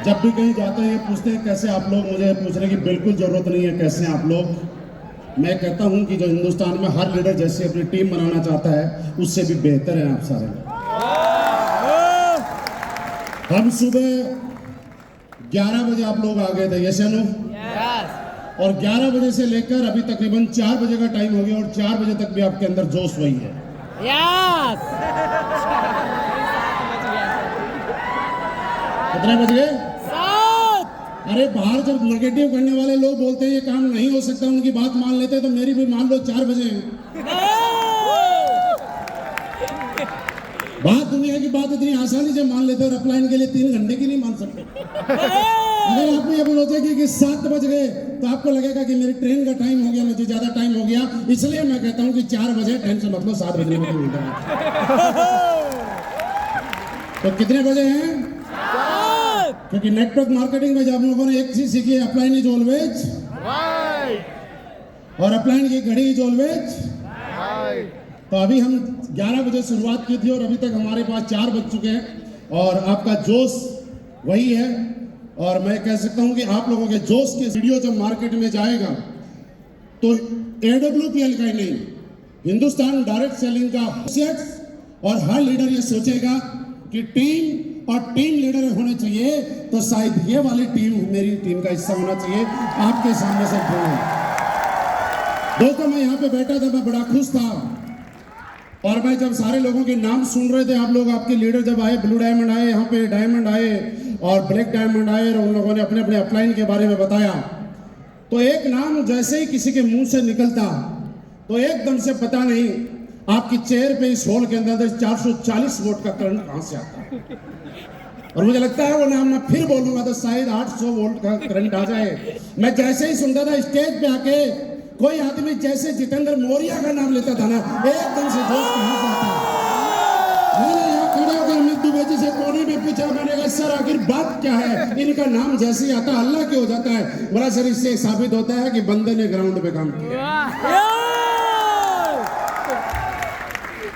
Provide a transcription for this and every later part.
जब भी कहीं जाते हैं ये पूछते हैं कैसे आप लोग, मुझे पूछने की बिल्कुल जरूरत नहीं है कैसे हैं आप लोग। मैं कहता हूं कि जो हिंदुस्तान में हर लीडर जैसे अपनी टीम बनाना चाहता है उससे भी बेहतर है आप सारे लोग। हम सुबह 11 बजे आप लोग आ गए थे, यस नो? और 11 बजे से लेकर अभी तकरीबन 4 बजे का टाइम हो गया और 4 बजे तक भी आपके अंदर जोश वही है। कितने बज गए? 7। अरे बाहर जब नेगेटिव करने वाले लोग बोलते हैं ये काम नहीं हो सकता, उनकी बात मान लेते हैं तो मेरी भी मान लो 4 बजे है। बात दुनिया की बात इतनी आसानी से मान लेते और अपलाइन के लिए 3 घंटे की नहीं मान सकते। अगर आप ये सोचेंगे कि 7 बज गए तो आपको लगेगा कि मेरी ट्रेन का टाइम हो गया, मुझे ज्यादा टाइम हो गया, इसलिए मैं कहता हूं कि 4 बजे टेंशन मत लो, 7 बजने में कोई तो कितने बजे हैं? क्योंकि नेटवर्क मार्केटिंग में जब हम लोगों ने एक चीज सीखी है, अपलाइन इज ऑलवेज और अपलाइन की घड़ी इज ऑलवेज। तो अभी हम 11 बजे शुरुआत की थी और अभी तक हमारे पास 4 बज चुके हैं और आपका जोश वही है। और मैं कह सकता हूं कि आप लोगों के जोश के वीडियो जब मार्केट में जाएगा तो AWPL का ही नहीं, हिंदुस्तान डायरेक्ट सेलिंग का और हर लीडर ये सोचेगा कि टीम और टीम लीडर होने चाहिए, तो शायद ये वाली टीम मेरी टीम का हिस्सा होना चाहिए आपके सामने से। दोस्तों मैं यहाँ पे बैठा था, मैं बड़ा खुश था और मैं जब सारे लोगों के नाम सुन रहे थे, आप लोग आपके लीडर जब आए, ब्लू डायमंड आए, यहाँ पे डायमंड आए और ब्लैक डायमंड आए और उन लोगों ने अपने अपने अपलाइन के बारे में बताया, तो एक नाम जैसे ही किसी के मुंह से निकलता तो एकदम से पता नहीं आपकी चेयर पे इस हॉल के अंदर 440 वोल्ट का करंट कहां से आता है। और मुझे लगता है वो नाम मैं फिर बोलूंगा तो शायद 800 वोल्ट का करंट आ जाए। मैं जैसे ही सुनता था स्टेज पे आके कोई आदमी जैसे जितेंद्र मौर्य का नाम लेता था ना, एकदम से जोश कहां से आता। मैंने यहाँ खड़े होकर अमित दुबे जी से कोने में पूछा, मैंने कहा सर आखिर बात क्या है, इनका नाम जैसे ही आता अल्लाह क्यों हो जाता है। बड़ा सर इससे साबित होता है कि बंदे ने ग्राउंड पे काम किया।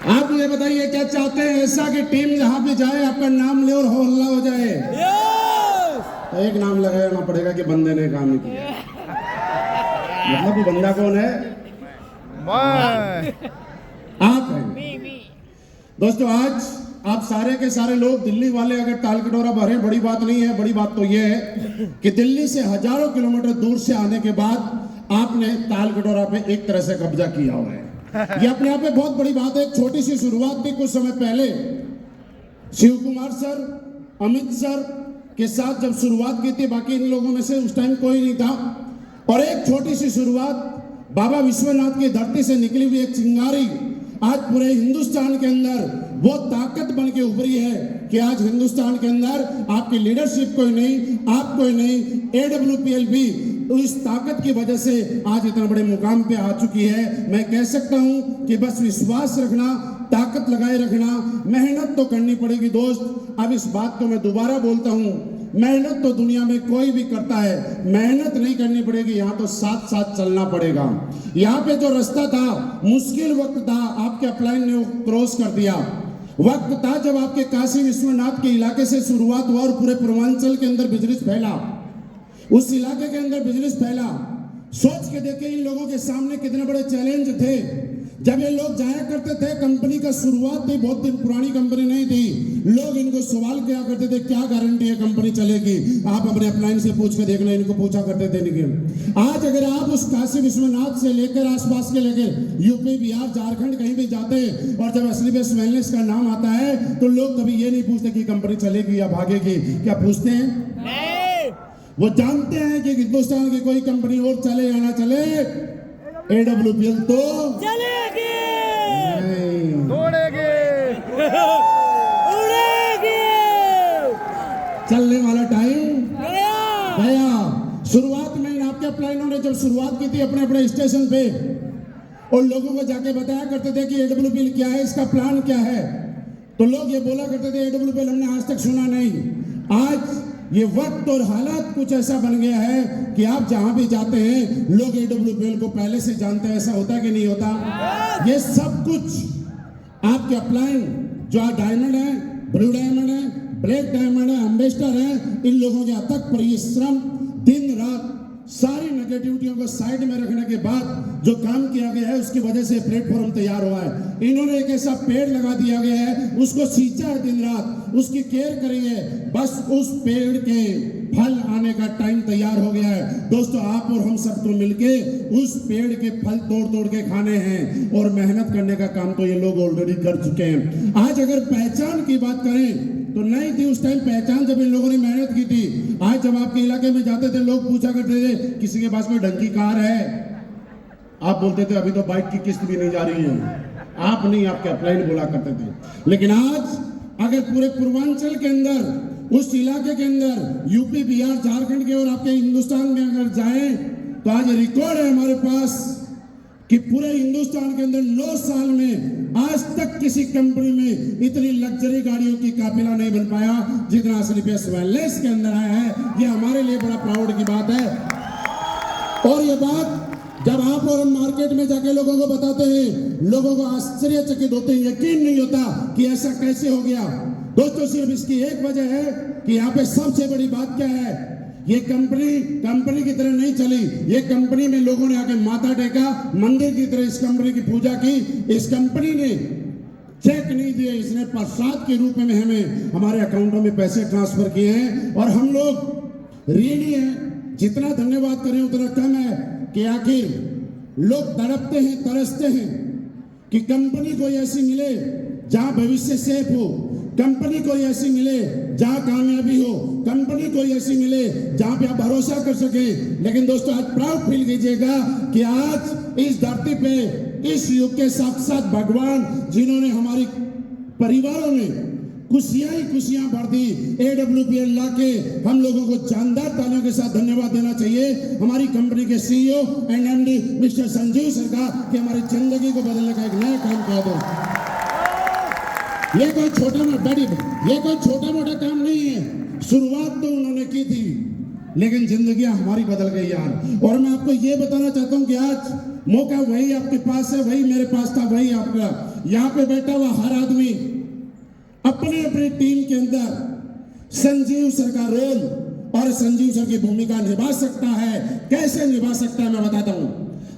आप मुझे बताइए क्या चाहते हैं, ऐसा कि टीम जहां भी जाए आपका नाम ले और हल्ला हो जाए? तो एक नाम लगाना पड़ेगा कि बंदे ने काम नहीं किया। मतलब वो बंदा कौन है? आप हैं। दोस्तों आज आप सारे के सारे लोग दिल्ली वाले अगर ताल कटोरा भरे, बड़ी बात नहीं है, बड़ी बात तो यह है कि दिल्ली से हजारों किलोमीटर दूर से आने के बाद आपने ताल कटोरा पे एक तरह से कब्जा किया हुआ है। ये अपने आप में बहुत बड़ी बात है। एक छोटी सी शुरुआत थी कुछ समय पहले, शिव कुमार सर, अमित सर के साथ जब शुरुआत की थी, बाकी इन लोगों में से उस टाइम कोई नहीं था, और एक छोटी सी शुरुआत बाबा विश्वनाथ की धरती से निकली हुई एक चिंगारी आज पूरे हिंदुस्तान के अंदर वो ताकत बन के उभरी है कि आज हिंदुस्तान के अंदर आपकी लीडरशिप कोई नहीं, आप कोई नहीं, AWPL भी तो इस ताकत की वजह से आज इतना बड़े मुकाम पे आ चुकी है। मैं कह सकता हूं कि बस विश्वास रखना, ताकत लगाए रखना, मेहनत तो करनी पड़ेगी दोस्त। अब इस बात को मैं दोबारा बोलता हूं, मेहनत तो दुनिया में कोई भी करता है, मेहनत नहीं करनी पड़ेगी, यहाँ तो साथ साथ चलना पड़ेगा। यहाँ पे जो रास्ता था, मुश्किल वक्त था, आपके अपलाइन ने क्रॉस कर दिया। वक्त था जब आपके काशी विश्वनाथ के इलाके से शुरुआत हुआ और पूरे पूर्वांचल के अंदर बिजनेस फैला, उस इलाके के अंदर बिजनेस फैला। सोच के देखे इन लोगों के सामने कितने बड़े चैलेंज थे। जब ये लोग जाया करते थे, कंपनी का शुरुआत थी, बहुत दिन पुरानी कंपनी नहीं थी, लोग इनको सवाल किया करते थे क्या गारंटी है कंपनी चलेगी। आप अपने अपलाइन से पूछ के देखना, इनको पूछा करते थे नहीं। आज अगर आप उस काशी विश्वनाथ से लेकर आसपास के लेकर यूपी, बिहार, झारखंड कहीं भी जाते हैं और जब असली बेस्ट वेलनेस का नाम आता है तो लोग कभी ये नहीं पूछते कि कंपनी चलेगी या भागेगी। क्या पूछते हैं? वो जानते हैं कि हिंदुस्तान की कोई कंपनी और चले या ना चले, AWPL तो चलेगी, तोड़ेगी, उड़ेगी। चलने वाला टाइम गया। शुरुआत में आपके अपलाइनों ने जब शुरुआत की थी अपने अपने स्टेशन पे और लोगों को जाके बताया करते थे कि AWPL क्या है, इसका प्लान क्या है, तो लोग ये बोला करते थे AWPL हमने आज तक सुना नहीं। आज ये वक्त और हालात कुछ ऐसा बन गया है कि आप जहां भी जाते हैं लोग AWPL को पहले से जानते हैं। ऐसा होता है कि नहीं होता? ये सब कुछ आपके अपलाइन जो डायमंड है, ब्लू डायमंड है, ब्लैक डायमंड है, इन्वेस्टर हैं, इन लोगों के अथक परिश्रम, दिन रात सारी नेगेटिविटियों को साइड में रखने के बाद जो काम किया गया है उसकी वजह से प्लेटफॉर्म तैयार हुआ है। इन्होंने एक ऐसा पेड़ लगा दिया गया है, उसको सींचा है दिन रात, उसकी केयर करी है, बस उस पेड़ के फल आने का टाइम तैयार हो गया है। दोस्तों, आप और हम सबको मिलके उस पेड़ के फल तोड़ तोड़ के खाने हैं और मेहनत करने का काम तो ये लोग ऑलरेडी कर चुके हैं। आज अगर पहचान की बात करें तो नहीं थी उस टाइम पहचान जब इन लोगों ने मेहनत की थी। आज जब आपके इलाके में जाते थे लोग पूछा करते थे किसी के पास कोई ढंगी कार है, आप बोलते थे अभी तो बाइक की किस्त भी नहीं जा रही है। आप नहीं, आपके अपलाइन बोला करते थे। लेकिन आज अगर पूरे पूर्वांचल के अंदर, उस इलाके के अंदर, यूपी, बिहार, झारखंड के और आपके हिंदुस्तान में अगर जाएं तो आज रिकॉर्ड है हमारे पास कि पूरे हिंदुस्तान के अंदर 9 साल में आज तक किसी कंपनी में इतनी लग्जरी गाड़ियों की काफिला नहीं बन पाया जितना सिर्फ वेलनेस के अंदर आया है। ये हमारे लिए बड़ा प्राउड की बात है। और ये बात जब आप और हम मार्केट में जाके लोगों को बताते हैं, लोगों को आश्चर्यचकित होते हैं, यकीन नहीं होता कि ऐसा कैसे हो गया। दोस्तों, सिर्फ इसकी एक वजह है कि यहाँ पे सबसे बड़ी बात क्या है, ये कंपनी की तरह नहीं चली। ये कंपनी में लोगों ने आके माथा टेका, मंदिर की तरह इस कंपनी की पूजा की। इस कंपनी ने चेक नहीं दिए, इसने प्रसाद के रूप में हमें हमारे अकाउंटों में पैसे ट्रांसफर किए हैं और हम लोग ऋणी हैं। जितना धन्यवाद करें उतना कम है कि आखिर लोग तड़पते हैं, तरसते हैं कि कंपनी कोई ऐसी मिले जहां भविष्य सेफ हो, कंपनी कोई ऐसी मिले जहां कामयाबी हो, कंपनी कोई ऐसी मिले जहां पे आप भरोसा कर सके। लेकिन दोस्तों, आज प्राउड फील कीजिएगा कि आज इस धरती पे इस युग के साक्षात भगवान, जिन्होंने हमारी परिवारों में खुशियां भर दी, AWPL ला के हम लोगों को जानदार तालियों के साथ धन्यवाद देना चाहिए हमारी कंपनी के CEO and MD mister Sanjeev sir का कि हमारी जिंदगी को बदलने का एक नया काम किया। दो ये कोई छोटा मोटा काम नहीं है, शुरुआत तो उन्होंने की थी, लेकिन जिंदगियां हमारी बदल गई यार। और मैं आपको ये बताना चाहता हूं कि आज मौका वही आपके पास है, वही मेरे पास था, वही आपका। यहाँ पे बैठा हुआ हर आदमी अपने अपने टीम के अंदर संजीव सर का रोल और संजीव सर की भूमिका निभा सकता है। कैसे निभा सकता है मैं बताता हूं।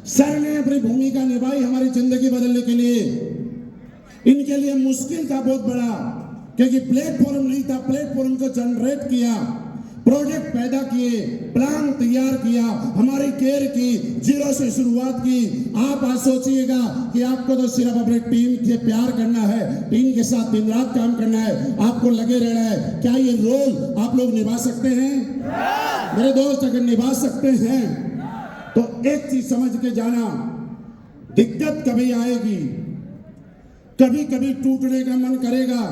सर ने अपनी भूमिका निभाई हमारी जिंदगी बदलने के लिए। इनके लिए मुश्किल था बहुत बड़ा, क्योंकि प्लेटफॉर्म नहीं था। प्लेटफॉर्म को जनरेट किया, प्रोजेक्ट पैदा किए, प्लान तैयार किया, हमारी केयर की, जीरो से शुरुआत की। आप आज सोचिएगा कि आपको तो सिर्फ अपने टीम से प्यार करना है, टीम के साथ दिन रात काम करना है, आपको लगे रहना है। क्या ये रोल आप लोग निभा सकते हैं? मेरे दोस्त, अगर निभा सकते हैं तो एक चीज समझ के जाना, दिक्कत कभी आएगी, कभी कभी टूटने का मन करेगा,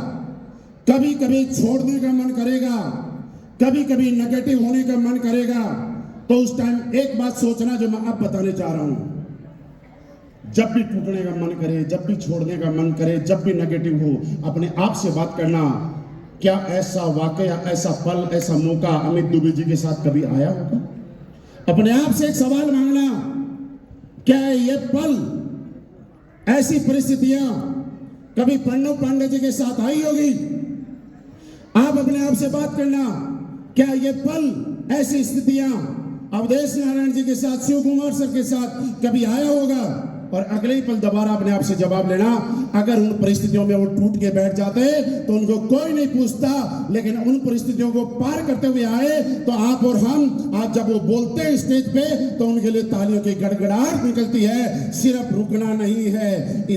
कभी कभी छोड़ने का मन करेगा, कभी कभी नेगेटिव होने का मन करेगा। तो उस टाइम एक बात सोचना जो मैं अब बताने चाह रहा हूं। जब भी टूटने का मन करे, जब भी छोड़ने का मन करे, जब भी नेगेटिव हो, अपने आप से बात करना, क्या ऐसा वाकया, ऐसा पल, ऐसा मौका अमित दुबे जी के साथ कभी आया होगा? अपने आप से एक सवाल मांगना, क्या ये पल, ऐसी परिस्थितियां कभी प्रणव पांडे जी के साथ आई होगी? आप अपने आप से बात करना, क्या ये पल, ऐसी स्थितियां अवधेश नारायण जी के साथ, शिव कुमार सर के साथ कभी आया होगा? और अगले ही पल दोबारा अपने आप से जवाब लेना, अगर उन परिस्थितियों में वो टूट के बैठ जाते तो उनको कोई नहीं पूछता, लेकिन उन परिस्थितियों को पार करते हुए आए तो आप और हम आज जब वो बोलते हैं स्टेज पे तो उनके लिए तालियों की गड़गड़ाहट निकलती है। सिर्फ रुकना नहीं है,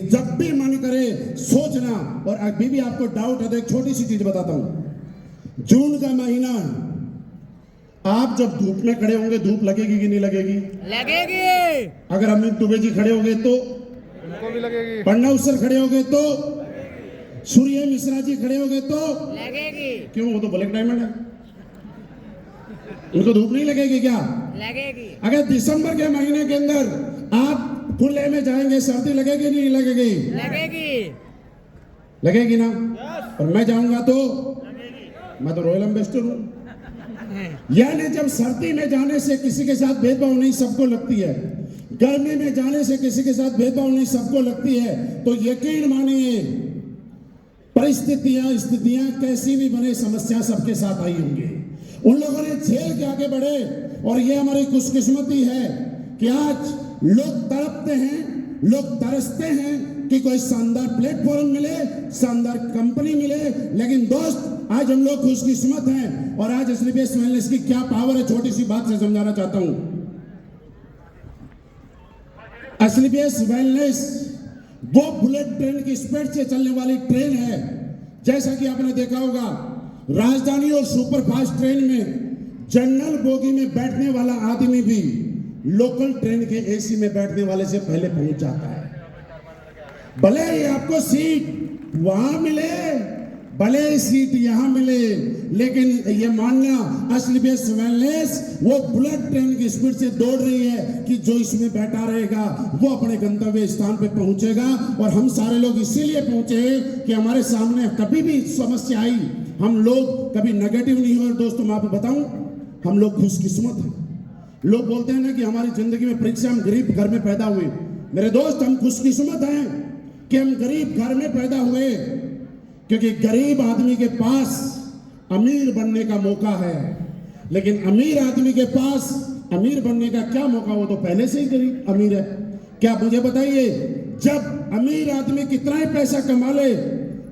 जब भी मन करे सोचना। और अभी भी आपको डाउट है तो एक छोटी सी चीज बताता हूं। जून का महीना, आप जब धूप में खड़े होंगे, धूप लगेगी कि नहीं लगेगी? लगेगी। अगर अमित दुबे जी खड़े होंगे तो उनको भी लगेगी। प्रणव सर खड़े होंगे तो, सूर्य मिश्रा जी खड़े होंगे तो लगेगी। क्यों? वो तो ब्लैक डायमंड है, उनको धूप नहीं लगेगी क्या? लगेगी। अगर दिसंबर के महीने के अंदर आप खुले में जाएंगे, सर्दी लगेगी नहीं लगेगी? लगेगी। लगेगी ना? और मैं जाऊंगा तो मैं तो रॉयल एम्बेसडर हूं। यानी जब सर्दी में जाने से किसी के साथ भेदभाव नहीं सबको लगती है, गर्मी में जाने से किसी के साथ भेदभाव नहीं सबको लगती है, तो यकीन मानिए परिस्थितियां स्थितियां कैसी भी बने, समस्या सबके साथ आई होंगी। उन लोगों ने झेल के आगे बढ़े और ये हमारी खुशकिस्मती है कि आज लोग तड़पते हैं, लोग तरसते हैं कि कोई शानदार प्लेटफॉर्म मिले, शानदार कंपनी मिले। लेकिन दोस्त आज हम लोग खुशकिस्मत हैं और आज एसलीपीएस वेलनेस की क्या पावर है, छोटी सी बात से समझाना चाहता हूं। एसलीपीएस वेलनेस वो बुलेट ट्रेन की स्पीड से चलने वाली ट्रेन है। जैसा कि आपने देखा होगा, राजधानी और सुपरफास्ट ट्रेन में जनरल बोगी में बैठने वाला आदमी भी लोकल ट्रेन के एसी में बैठने वाले से पहले पहुंच जाता है। भले ही आपको सीट वहां मिले, भले ही सीट यहां मिले, लेकिन ये मानना एसलीपीएस वेलनेस वो बुलेट ट्रेन की स्पीड से दौड़ रही है कि जो इसमें बैठा रहेगा वो अपने गंतव्य स्थान पे पहुंचेगा। और हम सारे लोग इसीलिए पहुंचे कि हमारे सामने कभी भी समस्या आई, हम लोग कभी नेगेटिव नहीं हुए। दोस्तों मैं आपको बताऊं, हम लोग खुशकिस्मत हैं। लोग बोलते हैं ना कि हमारी जिंदगी में परीक्षा, हम गरीब घर में पैदा हुए। मेरे दोस्त, हम खुशकिस्मत हैं कि हम गरीब घर में पैदा हुए, क्योंकि गरीब आदमी के पास अमीर बनने का मौका है, लेकिन अमीर आदमी के पास अमीर बनने का क्या मौका, वो तो पहले से ही गरीब अमीर है। क्या आप मुझे बताइए, जब अमीर आदमी कितना ही पैसा कमा ले,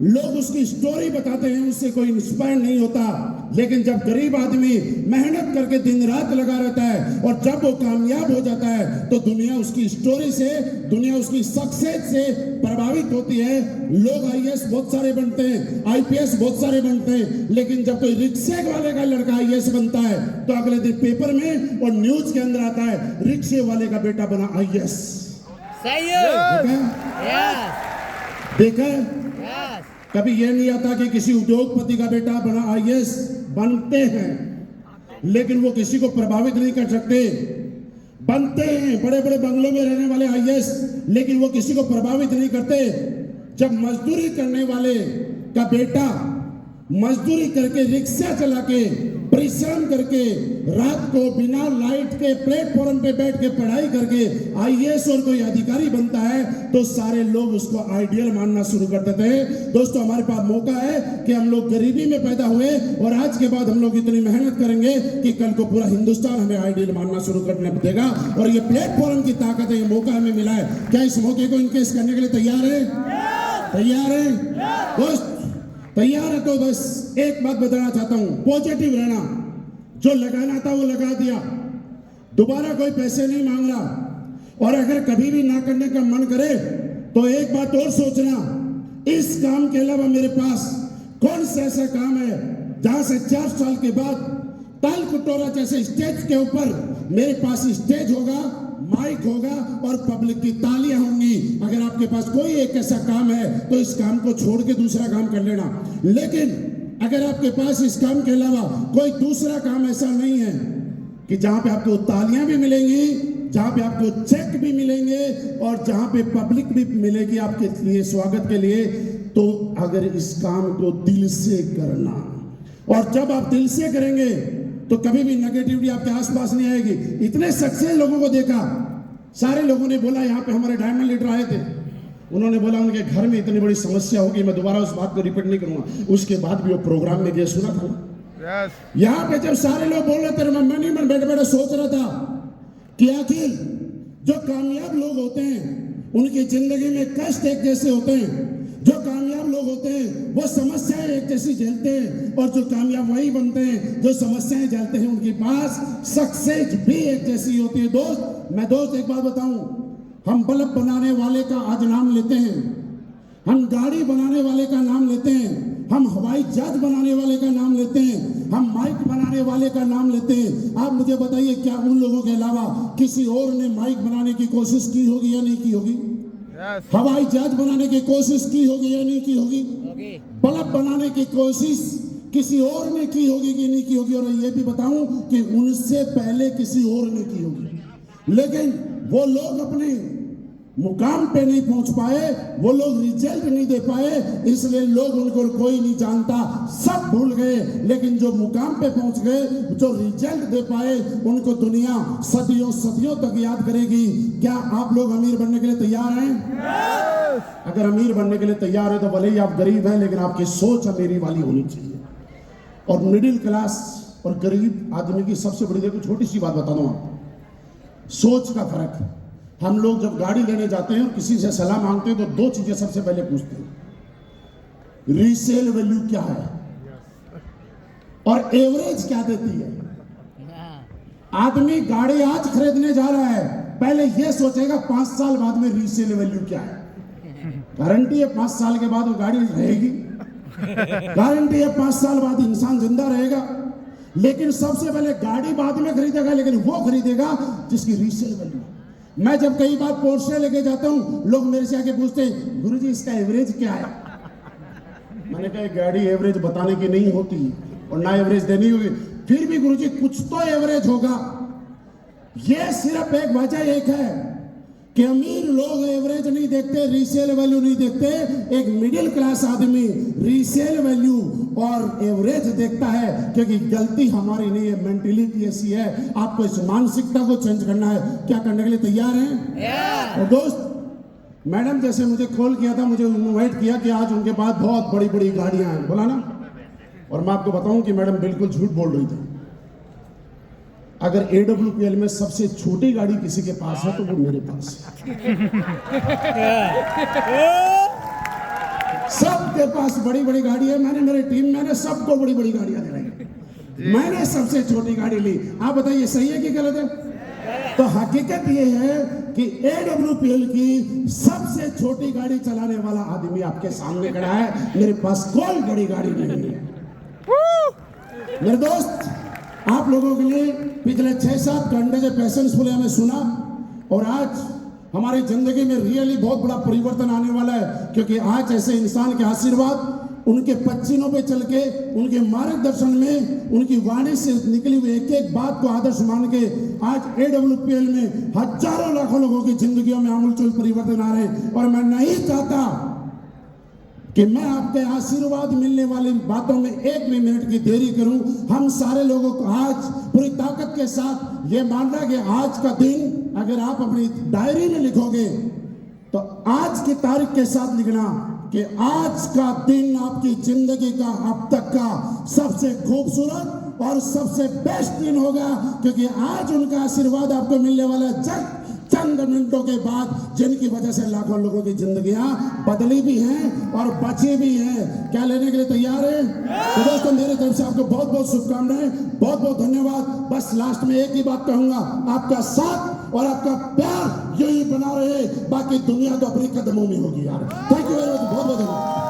लोग उसकी स्टोरी बताते हैं, उससे कोई इंस्पायर नहीं होता। लेकिन जब गरीब आदमी मेहनत करके दिन रात लगा रहता है और जब वो कामयाब हो जाता है तो दुनिया उसकी स्टोरी से, दुनिया उसकी सक्सेस से प्रभावित होती है। लोग आईएएस बहुत सारे बनते हैं, आईपीएस बहुत सारे बनते हैं, लेकिन जब कोई रिक्शे वाले का लड़का आईएएस बनता है तो अगले दिन पेपर में और न्यूज के अंदर आता है, रिक्शे वाले का बेटा बना आईएएस। सही है। देखा? यस। कभी यह नहीं आता कि किसी उद्योगपति का बेटा बना आईएएस। बनते हैं, लेकिन वो किसी को प्रभावित नहीं कर सकते। बनते हैं बड़े बड़े बंगलों में रहने वाले आईएएस, लेकिन वो किसी को प्रभावित नहीं करते। जब मजदूरी करने वाले का बेटा मजदूरी करके, रिक्शा चला के, परिश्रम करके, रात को बिना लाइट के प्लेटफॉर्म पे बैठ के पढ़ाई करके आईएएस और कोई अधिकारी बनता है तो सारे लोग उसको आइडियल मानना शुरू कर देते हैं। दोस्तों, हमारे पास मौका है कि हम लोग गरीबी में पैदा हुए और आज के बाद हम लोग इतनी मेहनत करेंगे कि कल को पूरा हिंदुस्तान हमें आइडियल मानना शुरू करने देगा। और ये प्लेटफॉर्म की ताकत है, ये मौका हमें मिला है। क्या इस मौके को इनकेस करने के लिए तैयार है? तैयार है दोस्त? तैयार है तो बस एक बात बताना चाहता हूं, पॉजिटिव रहना। जो लगाना था वो लगा दिया, दोबारा कोई पैसे नहीं मांग रहा। और अगर कभी भी ना करने का मन करे तो एक बात और सोचना, इस काम के अलावा मेरे पास कौन सा ऐसा काम है जहां से 4 साल के बाद ताल कटोरा जैसे स्टेज के ऊपर मेरे पास स्टेज होगा, माइक होगा और पब्लिक की तालियां होंगी। अगर आपके पास कोई एक ऐसा काम है तो इस काम को छोड़ के दूसरा काम कर लेना। लेकिन अगर आपके पास इस काम के अलावा कोई दूसरा काम ऐसा नहीं है कि जहां पे आपको तालियां भी मिलेंगी, जहां पे आपको चेक भी मिलेंगे और जहां पे पब्लिक भी मिलेगी आपके लिए, स्वागत के लिए, तो अगर इस काम को दिल से करना, और जब आप दिल से करेंगे तो कभी भी नेगेटिविटी आपके आसपास नहीं आएगी। इतने सक्सेस लोगों को देखा, सारे लोगों ने बोला, यहाँ पे हमारे डायमंड लीडर आए थे, उन्होंने बोला उनके घर में इतनी बड़ी समस्या होगी, मैं दोबारा उस बात को रिपीट नहीं करूंगा। उसके बाद भी वो प्रोग्राम में गया, सुना था ना। यहाँ पे जब सारे लोग बोल रहे थे, मैं नहीं, मैं बैठे बैठे सोच रहा था कि आखिर जो कामयाब लोग होते हैं उनकी जिंदगी में कष्ट एक जैसे होते हैं। जो कामयाब लोग होते हैं वो समस्याएं एक जैसी झेलते हैं, और जो कामयाब वही बनते हैं जो समस्याएं झेलते हैं, उनके पास सक्सेस भी एक जैसी होती है। दोस्त एक बात बताऊं, हम बल्ब बनाने वाले का आज नाम लेते हैं, हम गाड़ी बनाने वाले का नाम लेते हैं, हम हवाई जहाज बनाने वाले का नाम लेते हैं, हम माइक बनाने वाले का नाम लेते हैं। आप मुझे बताइए, क्या उन लोगों के अलावा किसी और ने माइक बनाने की कोशिश की होगी या नहीं की होगी? हवाई जहाज बनाने की कोशिश की होगी या नहीं की होगी? बल्ब बनाने की कोशिश किसी और ने की होगी कि नहीं की होगी? और ये भी बताऊं कि उनसे पहले किसी और ने की होगी। लेकिन वो लोग अपने मुकाम पे नहीं पहुंच पाए, वो लोग रिजल्ट नहीं दे पाए, इसलिए लोग उनको कोई नहीं जानता, सब भूल गए। लेकिन जो मुकाम पे पहुंच गए, जो रिजल्ट दे पाए, उनको दुनिया सदियों सदियों तक याद करेगी। क्या आप लोग अमीर बनने के लिए तैयार हैं? अगर अमीर बनने के लिए तैयार है तो भले ही आप गरीब हैं, लेकिन आपकी सोच अमीरी वाली होनी चाहिए। और मिडिल क्लास और गरीब आदमी की सबसे बड़ी, देखो छोटी सी बात बता दूं आपको, सोच का फर्क है। हम लोग जब गाड़ी लेने जाते हैं और किसी से सलाह मांगते हैं तो दो चीजें सबसे पहले पूछते हैं, रीसेल वैल्यू क्या है और एवरेज क्या देती है। आदमी गाड़ी आज खरीदने जा रहा है, पहले यह सोचेगा 5 साल बाद में रीसेल वैल्यू क्या है। गारंटी है 5 साल के बाद वो गाड़ी रहेगी, गारंटी है 5 साल बाद इंसान जिंदा रहेगा। लेकिन सबसे पहले गाड़ी बाद में खरीदेगा, लेकिन वो खरीदेगा जिसकी रीसेल वैल्यू। मैं जब कई बार पोर्शे लेके जाता हूं, लोग मेरे से आके पूछते हैं, गुरुजी इसका एवरेज क्या है। मैंने कहा गाड़ी एवरेज बताने की नहीं होती और ना एवरेज देनी होगी, फिर भी गुरुजी कुछ तो एवरेज होगा। ये सिर्फ एक वजह एक है कि अमीर लोग एवरेज नहीं देखते, रीसेल वैल्यू नहीं देखते। एक मिडिल क्लास आदमी रीसेल वैल्यू और एवरेज देखता है, क्योंकि गलती हमारी नहीं है, मेंटेलिटी ऐसी है। आपको इस मानसिकता को चेंज करना है। क्या करने के लिए तैयार हैं? और दोस्त, मैडम जैसे मुझे कॉल किया था, मुझे इन्वाइट किया कि आज उनके पास बहुत बड़ी बड़ी गाड़ियां हैं, बोला ना। और मैं आपको बताऊं कि मैडम बिल्कुल झूठ बोल रही थी। अगर AWPL में सबसे छोटी गाड़ी किसी के पास है तो वो मेरे पास है। सबके पास बड़ी बड़ी गाड़ी है। मैंने, मेरे टीम मैंने सबको बड़ी बड़ी गाड़ियां दिलाई, मैंने सबसे छोटी गाड़ी ली। आप बताइए सही है कि गलत है? तो हकीकत ये है कि AWPL की सबसे छोटी गाड़ी चलाने वाला आदमी आपके सामने खड़ा है। मेरे पास कोई बड़ी गाड़ी नहीं है। मेरे दोस्त, आप लोगों के लिए पिछले 6-7 घंटे से पैशंसफुल हमें सुना, और आज हमारी जिंदगी में रियली बहुत बड़ा परिवर्तन आने वाला है, क्योंकि आज ऐसे इंसान के आशीर्वाद, उनके पच्चीनों पे चल के, उनके मार्गदर्शन में, उनकी वाणी से निकली हुई एक एक बात को आदर्श मान के आज AWPL में हजारों लाखों लोगों की जिंदगियों में आमूलचूल परिवर्तन आ रहे हैं। और मैं नहीं चाहता कि मैं आपके आशीर्वाद मिलने वाली बातों में एक भी मिनट की देरी करूं। हम सारे लोगों को आज पूरी ताकत के साथ ये मानना कि आज का दिन अगर आप अपनी डायरी में लिखोगे तो आज की तारीख के साथ लिखना कि आज का दिन आपकी जिंदगी का अब तक का सबसे खूबसूरत और सबसे बेस्ट दिन होगा, क्योंकि आज उनका आशीर्वाद आपको मिलने वाला है चंद मिनटों के बाद, जिनकी वजह से लाखों लोगों की जिंदगियां बदली भी हैं और बची भी हैं। क्या लेने के लिए तैयार है? तो दोस्तों, मेरे तरफ से आपको बहुत बहुत शुभकामनाएं, बहुत बहुत धन्यवाद। बस लास्ट में एक ही बात कहूंगा, आपका साथ और आपका प्यार यही बना रहे, बाकी दुनिया तो अपने कदमों में होगी यार। थैंक यू वेरी मच, बहुत बहुत धन्यवाद।